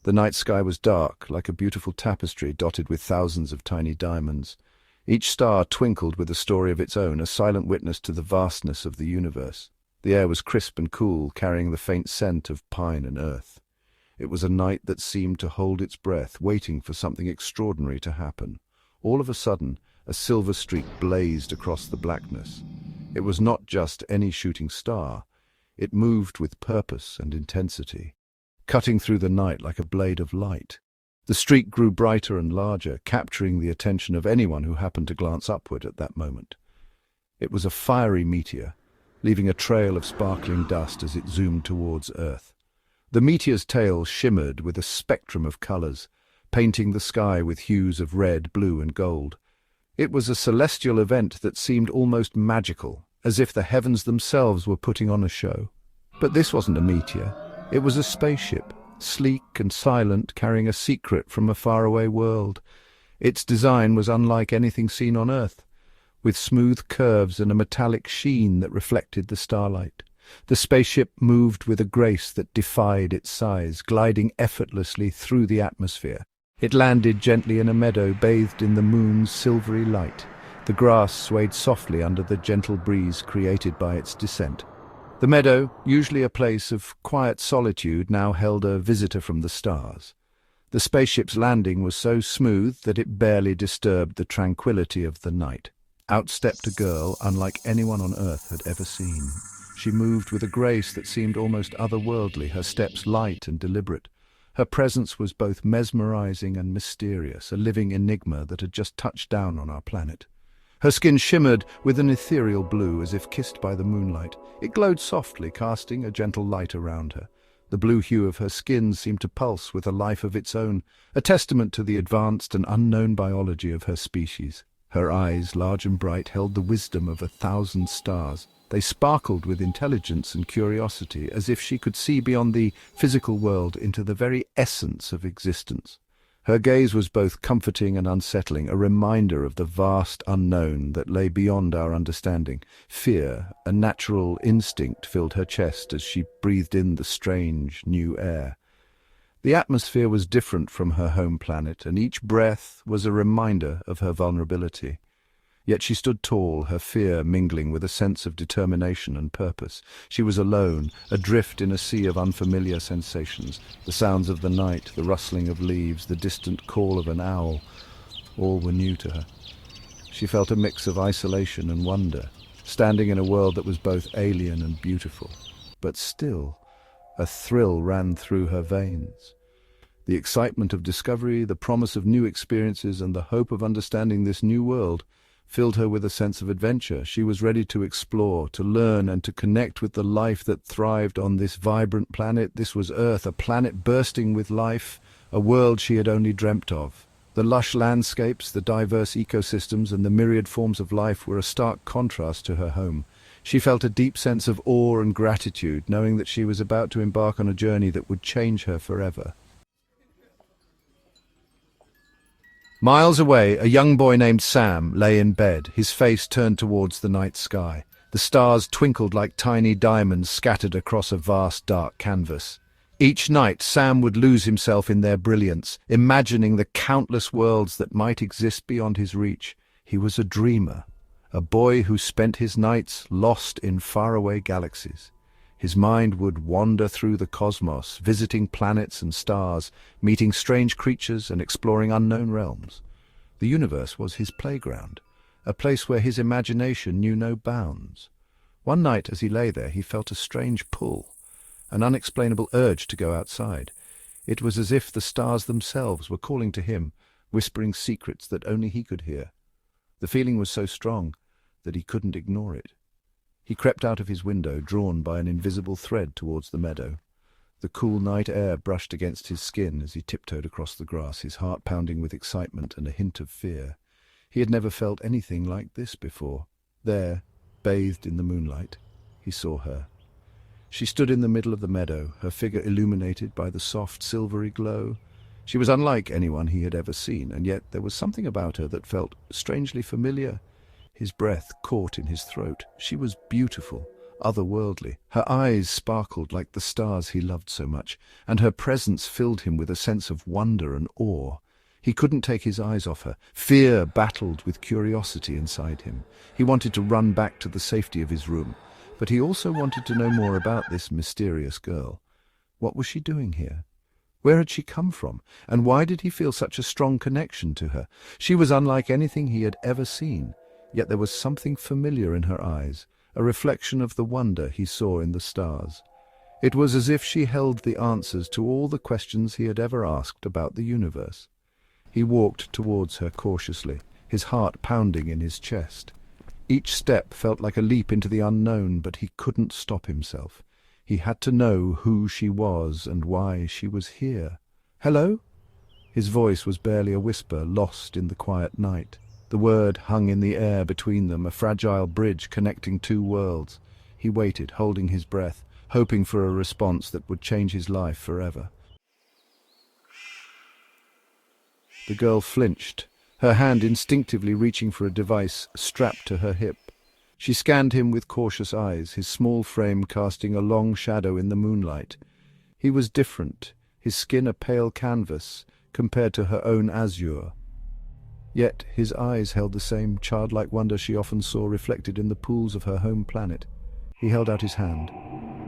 The night sky was dark, like a beautiful tapestry dotted with thousands of tiny diamonds. Each star twinkled with a story of its own, a silent witness to the vastness of the universe. The air was crisp and cool, carrying the faint scent of pine and earth. It was a night that seemed to hold its breath, waiting for something extraordinary to happen. All of a sudden, a silver streak blazed across the blackness. It was not just any shooting star. It moved with purpose and intensity, cutting through the night like a blade of light. The streak grew brighter and larger, capturing the attention of anyone who happened to glance upward at that moment. It was a fiery meteor, leaving a trail of sparkling dust as it zoomed towards Earth. The meteor's tail shimmered with a spectrum of colors, painting the sky with hues of red, blue, and gold. It was a celestial event that seemed almost magical, as if the heavens themselves were putting on a show. But this wasn't a meteor. It was a spaceship, sleek and silent, carrying a secret from a faraway world. Its design was unlike anything seen on Earth, with smooth curves and a metallic sheen that reflected the starlight. The spaceship moved with a grace that defied its size, gliding effortlessly through the atmosphere. It landed gently in a meadow bathed in the moon's silvery light. The grass swayed softly under the gentle breeze created by its descent. The meadow, usually a place of quiet solitude, now held a visitor from the stars. The spaceship's landing was so smooth that it barely disturbed the tranquility of the night. Out stepped a girl unlike anyone on Earth had ever seen. She moved with a grace that seemed almost otherworldly, her steps light and deliberate. Her presence was both mesmerizing and mysterious, a living enigma that had just touched down on our planet. Her skin shimmered with an ethereal blue, as if kissed by the moonlight. It glowed softly, casting a gentle light around her. The blue hue of her skin seemed to pulse with a life of its own, a testament to the advanced and unknown biology of her species. Her eyes, large and bright, held the wisdom of 1,000 stars. They sparkled with intelligence and curiosity, as if she could see beyond the physical world into the very essence of existence. Her gaze was both comforting and unsettling, a reminder of the vast unknown that lay beyond our understanding. Fear, a natural instinct, filled her chest as she breathed in the strange, new air. The atmosphere was different from her home planet, and each breath was a reminder of her vulnerability. Yet she stood tall, her fear mingling with a sense of determination and purpose. She was alone, adrift in a sea of unfamiliar sensations. The sounds of the night, the rustling of leaves, the distant call of an owl, all were new to her. She felt a mix of isolation and wonder, standing in a world that was both alien and beautiful. But still, a thrill ran through her veins. The excitement of discovery, the promise of new experiences, and the hope of understanding this new world filled her with a sense of adventure. She was ready to explore, to learn, and to connect with the life that thrived on this vibrant planet. This was Earth, a planet bursting with life, a world she had only dreamt of. The lush landscapes, the diverse ecosystems, and the myriad forms of life were a stark contrast to her home. She felt a deep sense of awe and gratitude, knowing that she was about to embark on a journey that would change her forever. Miles away, a young boy named Sam lay in bed, his face turned towards the night sky. The stars twinkled like tiny diamonds scattered across a vast dark canvas. Each night, Sam would lose himself in their brilliance, imagining the countless worlds that might exist beyond his reach. He was a dreamer, a boy who spent his nights lost in faraway galaxies. His mind would wander through the cosmos, visiting planets and stars, meeting strange creatures and exploring unknown realms. The universe was his playground, a place where his imagination knew no bounds. One night as he lay there, he felt a strange pull, an unexplainable urge to go outside. It was as if the stars themselves were calling to him, whispering secrets that only he could hear. The feeling was so strong that he couldn't ignore it. He crept out of his window, drawn by an invisible thread towards the meadow. The cool night air brushed against his skin as he tiptoed across the grass, his heart pounding with excitement and a hint of fear. He had never felt anything like this before. There, bathed in the moonlight, he saw her. She stood in the middle of the meadow, her figure illuminated by the soft, silvery glow. She was unlike anyone he had ever seen, and yet there was something about her that felt strangely familiar. His breath caught in his throat. She was beautiful, otherworldly. Her eyes sparkled like the stars he loved so much, and her presence filled him with a sense of wonder and awe. He couldn't take his eyes off her. Fear battled with curiosity inside him. He wanted to run back to the safety of his room, but he also wanted to know more about this mysterious girl. What was she doing here? Where had she come from, and why did he feel such a strong connection to her? She was unlike anything he had ever seen, yet there was something familiar in her eyes, a reflection of the wonder he saw in the stars. It was as if she held the answers to all the questions he had ever asked about the universe. He walked towards her cautiously, his heart pounding in his chest. Each step felt like a leap into the unknown, but he couldn't stop himself. He had to know who she was and why she was here. "Hello?" His voice was barely a whisper, lost in the quiet night. The word hung in the air between them, a fragile bridge connecting two worlds. He waited, holding his breath, hoping for a response that would change his life forever. The girl flinched, her hand instinctively reaching for a device strapped to her hip. She scanned him with cautious eyes, his small frame casting a long shadow in the moonlight. He was different, his skin a pale canvas compared to her own azure. Yet his eyes held the same childlike wonder she often saw reflected in the pools of her home planet. He held out his hand,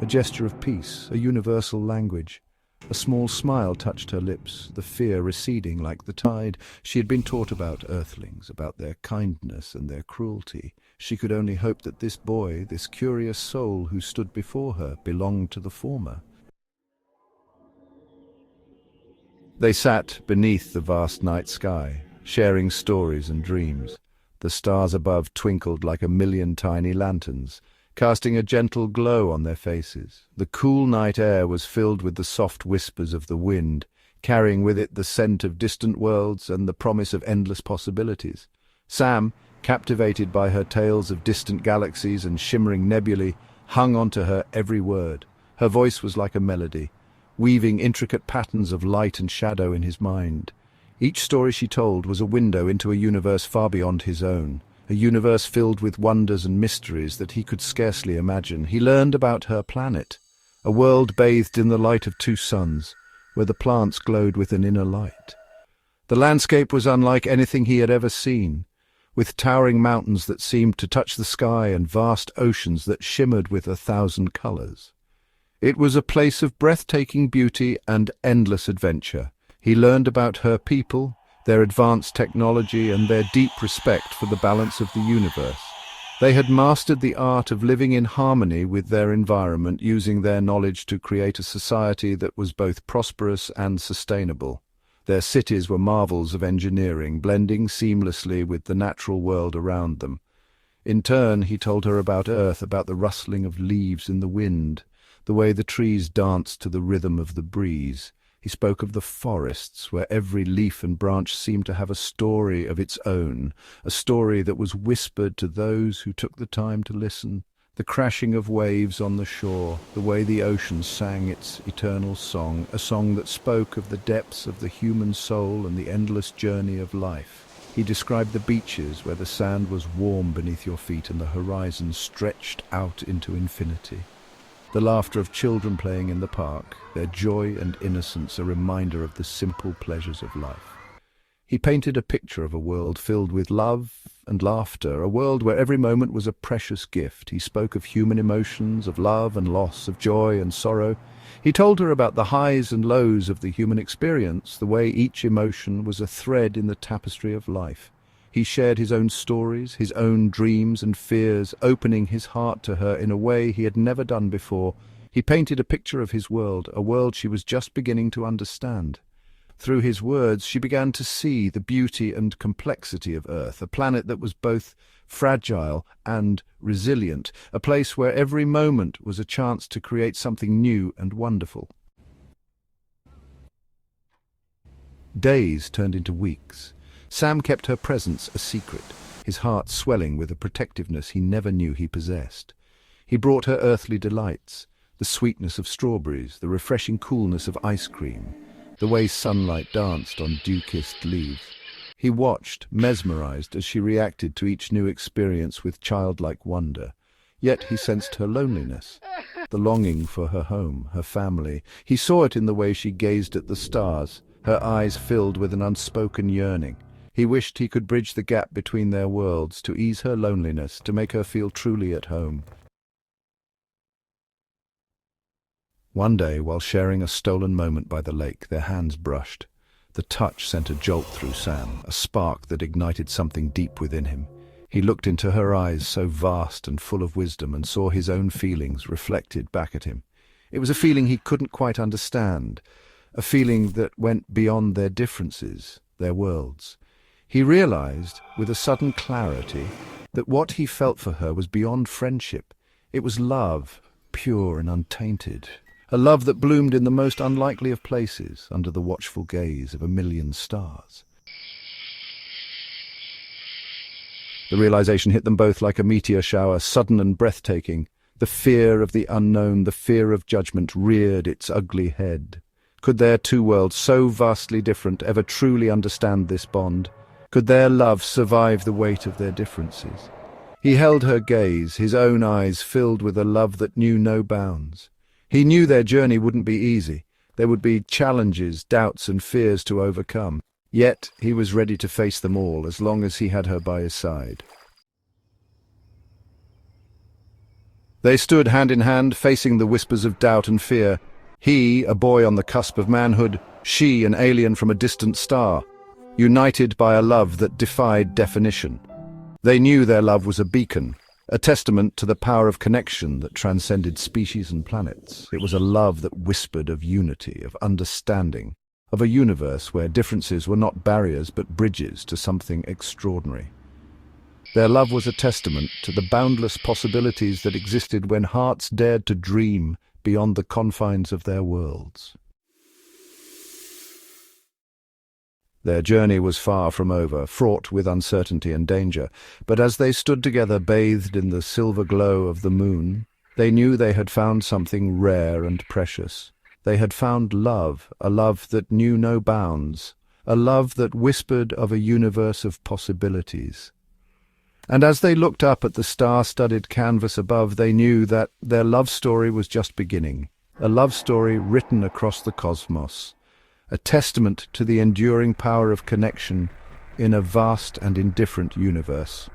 a gesture of peace, a universal language. A small smile touched her lips, the fear receding like the tide. She had been taught about earthlings, about their kindness and their cruelty. She could only hope that this boy, this curious soul who stood before her, belonged to the former. They sat beneath the vast night sky, sharing stories and dreams. The stars above twinkled like a million tiny lanterns, casting a gentle glow on their faces. The cool night air was filled with the soft whispers of the wind, carrying with it the scent of distant worlds and the promise of endless possibilities. Sam, captivated by her tales of distant galaxies and shimmering nebulae, hung onto her every word. Her voice was like a melody, weaving intricate patterns of light and shadow in his mind. Each story she told was a window into a universe far beyond his own, a universe filled with wonders and mysteries that he could scarcely imagine. He learned about her planet, a world bathed in the light of two suns, where the plants glowed with an inner light. The landscape was unlike anything he had ever seen, with towering mountains that seemed to touch the sky and vast oceans that shimmered with 1,000 colors. It was a place of breathtaking beauty and endless adventure. He learned about her people, their advanced technology, and their deep respect for the balance of the universe. They had mastered the art of living in harmony with their environment, using their knowledge to create a society that was both prosperous and sustainable. Their cities were marvels of engineering, blending seamlessly with the natural world around them. In turn, he told her about Earth, about the rustling of leaves in the wind, the way the trees danced to the rhythm of the breeze. He spoke of the forests, where every leaf and branch seemed to have a story of its own, a story that was whispered to those who took the time to listen. The crashing of waves on the shore, the way the ocean sang its eternal song, a song that spoke of the depths of the human soul and the endless journey of life. He described the beaches, where the sand was warm beneath your feet and the horizon stretched out into infinity. The laughter of children playing in the park, their joy and innocence a reminder of the simple pleasures of life. He painted a picture of a world filled with love and laughter, a world where every moment was a precious gift. He spoke of human emotions, of love and loss, of joy and sorrow. He told her about the highs and lows of the human experience, the way each emotion was a thread in the tapestry of life. He shared his own stories, his own dreams and fears, opening his heart to her in a way he had never done before. He painted a picture of his world, a world she was just beginning to understand. Through his words, she began to see the beauty and complexity of Earth, a planet that was both fragile and resilient, a place where every moment was a chance to create something new and wonderful. Days turned into weeks. Sam kept her presence a secret, his heart swelling with a protectiveness he never knew he possessed. He brought her earthly delights, the sweetness of strawberries, the refreshing coolness of ice cream, the way sunlight danced on dew-kissed leaves. He watched, mesmerized, as she reacted to each new experience with childlike wonder. Yet he sensed her loneliness, the longing for her home, her family. He saw it in the way she gazed at the stars, her eyes filled with an unspoken yearning. He wished he could bridge the gap between their worlds, to ease her loneliness, to make her feel truly at home. One day, while sharing a stolen moment by the lake, their hands brushed. The touch sent a jolt through Sam, a spark that ignited something deep within him. He looked into her eyes, so vast and full of wisdom, and saw his own feelings reflected back at him. It was a feeling he couldn't quite understand, a feeling that went beyond their differences, their worlds. He realized, with a sudden clarity, that what he felt for her was beyond friendship. It was love, pure and untainted. A love that bloomed in the most unlikely of places, under the watchful gaze of a million stars. The realization hit them both like a meteor shower, sudden and breathtaking. The fear of the unknown, the fear of judgment, reared its ugly head. Could their two worlds, so vastly different, ever truly understand this bond? Could their love survive the weight of their differences? He held her gaze, his own eyes filled with a love that knew no bounds. He knew their journey wouldn't be easy. There would be challenges, doubts and fears to overcome. Yet he was ready to face them all, as long as he had her by his side. They stood hand in hand, facing the whispers of doubt and fear. He, a boy on the cusp of manhood, she, an alien from a distant star, united by a love that defied definition. They knew their love was a beacon, a testament to the power of connection that transcended species and planets. It was a love that whispered of unity, of understanding, of a universe where differences were not barriers but bridges to something extraordinary. Their love was a testament to the boundless possibilities that existed when hearts dared to dream beyond the confines of their worlds. Their journey was far from over, fraught with uncertainty and danger, but as they stood together bathed in the silver glow of the moon, they knew they had found something rare and precious. They had found love, a love that knew no bounds, a love that whispered of a universe of possibilities. And as they looked up at the star-studded canvas above, they knew that their love story was just beginning, a love story written across the cosmos, a testament to the enduring power of connection in a vast and indifferent universe.